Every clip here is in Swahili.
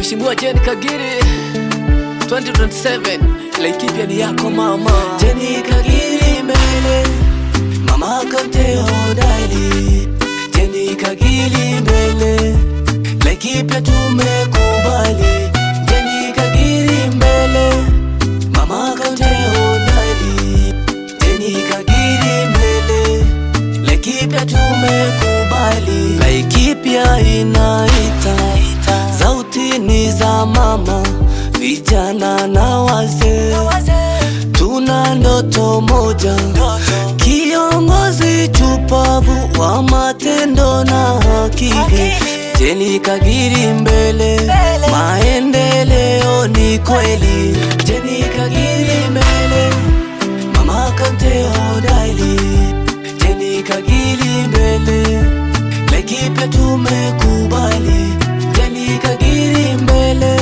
Mheshimiwa Jane Kagiri 2027, Laikipia ni yako mama. Jane Kagiri mbele, mama Kaunti hodari. Jane Kagiri mbele, Laikipia tumekubali. Jane Kagiri mbele, mama Kaunti hodari. Jane Kagiri mbele, Laikipia tumekubali. Laikipia inaita, sauti ni za mama, vijana na wazee. Tuna ndoto moja, kiongozi chupavu wa matendo na akili. Jane Kagiri mbele, maendeleo ni kweli. Jane Kagiri mbele, mama Kaunti hodari. Jane Kagiri mbele, Laikipia tumekubali. Jane Kagiri mbele,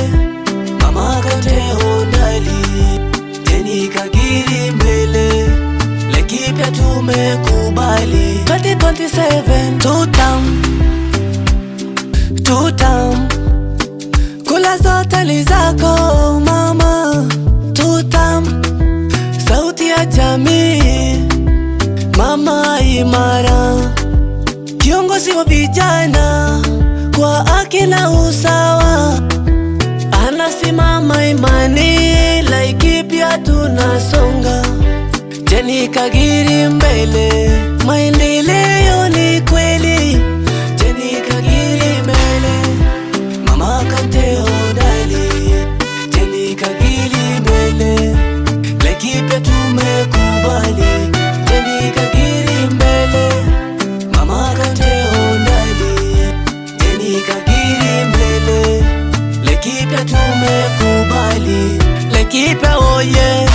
mama Kaunti hodari. Jane Kagiri mbele, Laikipia tumekubali. 2027 tutam, kula zote ni zako mama. Tutam, sauti ya jamii, mama imara, kiongozi wa vijana kwa haki na usawa. Anasimama imani, Laikipia tunasonga. Jane Kagiri mbele, maendeleo ni kweli. Jane Kagiri mbele, mama Kaunti hodari. Jane Kagiri mbele, Laikipia tumekubali. Jane Kagiri mbele, mama Kaunti hodari. Jane Kagiri mbele, Laikipia tumekubali. Laikipia oye,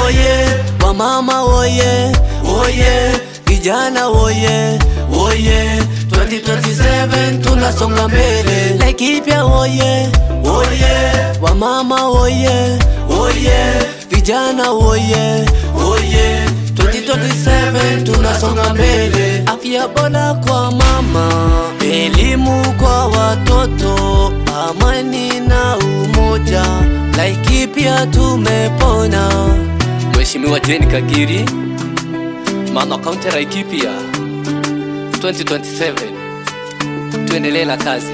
oye, wamama oye, oye, vijana oye, oye. 2027 tunasonga mbele. Laikipia oye, oye, wamama oye, oye, vijana oye, oye. 2027 tunasonga mbele. Afya bora kwa mama, elimu kwa watoto, amani na umoja. Laikipia tumepona. Mheshimiwa Jane Kagiri, mama Kaunti Laikipia 2027, tuendelee na kazi.